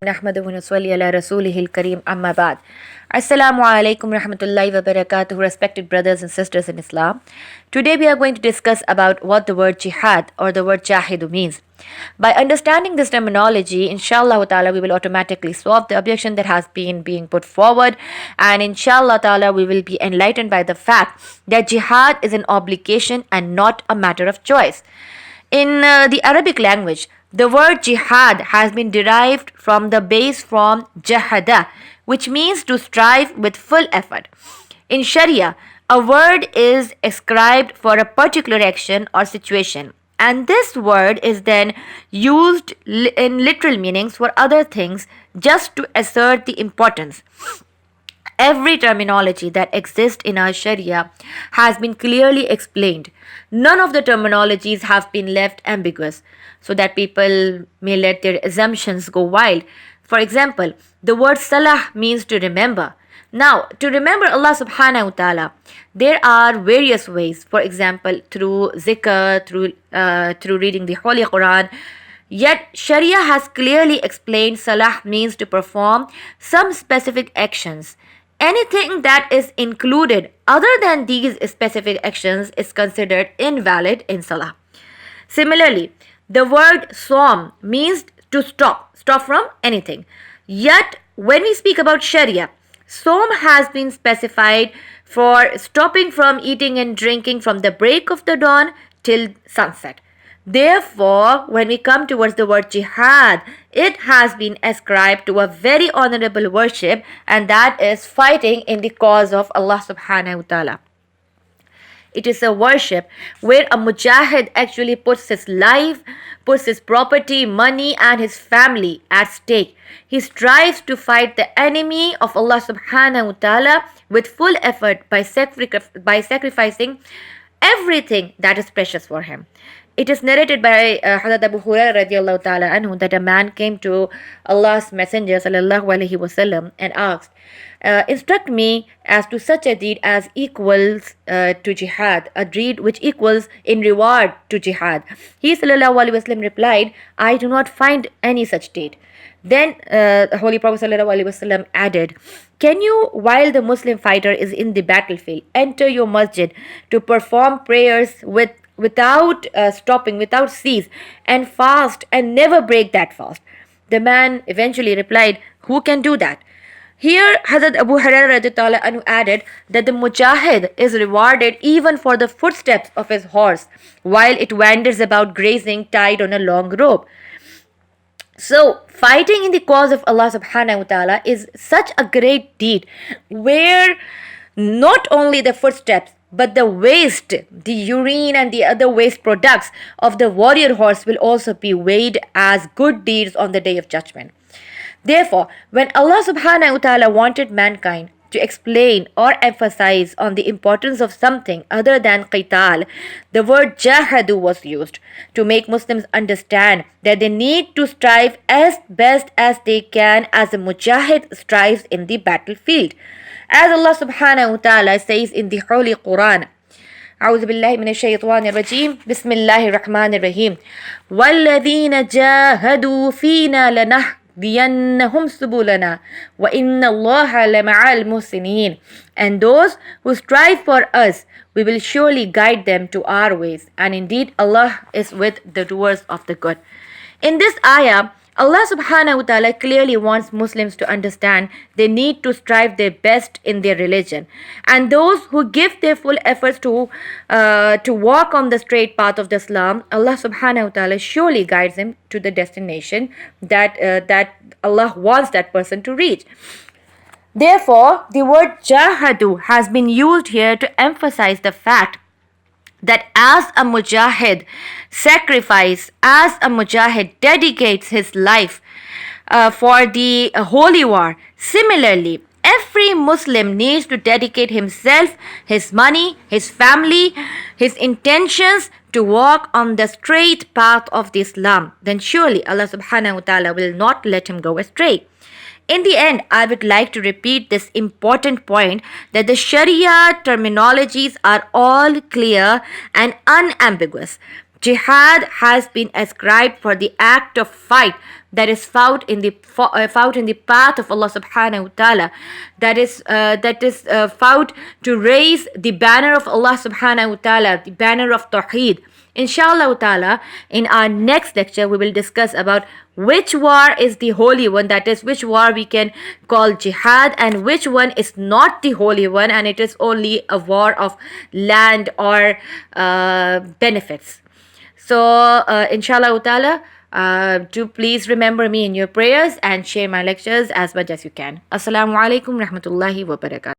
نحمده ونصلي على رسوله الكريم أما بعد. Assalamu alaikum rahmatullahi wa barakatuh, respected brothers and sisters in Islam. Today we are going to discuss about what the word jihad or the word jahidu means. By understanding this terminology, inshallah ta'ala, we will automatically solve the objection that has been being put forward, and inshallah ta'ala, we will be enlightened by the fact that jihad is an obligation and not a matter of choice. In the Arabic language, the word jihad has been derived from the base form jahada, which means to strive with full effort. In Sharia, a word is ascribed for a particular action or situation, and this word is then used in literal meanings for other things just to assert the importance. Every terminology that exists in our Sharia has been clearly explained. None of the terminologies have been left ambiguous so that people may let their assumptions go wild. For example, the word salah means to remember. Now, to remember Allah subhanahu wa ta'ala, there are various ways. For example, through zikr, through reading the Holy Quran. Yet, Sharia has clearly explained salah means to perform some specific actions. Anything that is included other than these specific actions is considered invalid in salah. Similarly, the word som means to stop from anything. Yet, when we speak about Sharia, som has been specified for stopping from eating and drinking from the break of the dawn till sunset. Therefore, when we come towards the word jihad, it has been ascribed to a very honorable worship, and that is fighting in the cause of Allah subhanahu wa ta'ala. It is a worship where a mujahid actually puts his life, puts his property, money, and his family at stake. He strives to fight the enemy of Allah subhanahu wa ta'ala with full effort by sacrificing everything that is precious for him. It is narrated by Hazrat Abu Hurairah radiallahu ta'ala anhu that a man came to Allah's Messenger sallallahu alaihi wasallam and asked, instruct me as to such a deed as equals to jihad, a deed which equals in reward to jihad. He sallallahu alaihi wasallam replied, I do not find any such deed. Then the Holy Prophet sallallahu alaihi wasallam added, can you, while the Muslim fighter is in the battlefield, enter your masjid to perform prayers without stopping, without cease, and fast and never break that fast? The man eventually replied, who can do that? Here, Hazrat Abu Hurairah added that the mujahid is rewarded even for the footsteps of his horse while it wanders about grazing tied on a long rope. So, fighting in the cause of Allah subhanahu wa ta'ala is such a great deed where not only the footsteps but the waste, the urine and the other waste products of the warrior horse will also be weighed as good deeds on the day of judgment. Therefore, when Allah subhanahu wa ta'ala wanted mankind to explain or emphasize on the importance of something other than qital, the word jahadu was used to make Muslims understand that they need to strive as best as they can as a mujahid strives in the battlefield. As Allah subhanahu wa ta'ala says in the Holy Quran, أعوذ بالله من الشيطان الرجيم بسم الله الرحمن الرحيم والذين جاهدوا فينا لنهدينهم سبلنا وإن الله لمع المحسنين. And those who strive for us, we will surely guide them to our ways, and indeed Allah is with the doers of the good. In this ayah, Allah subhanahu wa ta'ala clearly wants Muslims to understand they need to strive their best in their religion. And those who give their full efforts to walk on the straight path of Islam, Allah subhanahu wa ta'ala surely guides them to the destination that Allah wants that person to reach. Therefore, the word jahadu has been used here to emphasize the fact that as a mujahid as a mujahid dedicates his life for the holy war, similarly, every Muslim needs to dedicate himself, his money, his family, his intentions to walk on the straight path of the Islam. Then surely Allah subhanahu wa ta'ala will not let him go astray. In the end, I would like to repeat this important point that the Sharia terminologies are all clear and unambiguous. Jihad has been ascribed for the act of fight that is found in the path of Allah subhanahu wa ta'ala, that is found to raise the banner of Allah subhanahu wa ta'ala, the banner of Tawheed. Inshallah ta'ala, in our next lecture we will discuss about which war is the holy one, that is which war we can call jihad, and which one is not the holy one and it is only a war of land or benefits. So inshallah ta'ala, do please remember me in your prayers and share my lectures as much as you can. Assalamu alaikum rahmatullahi wa barakatuh.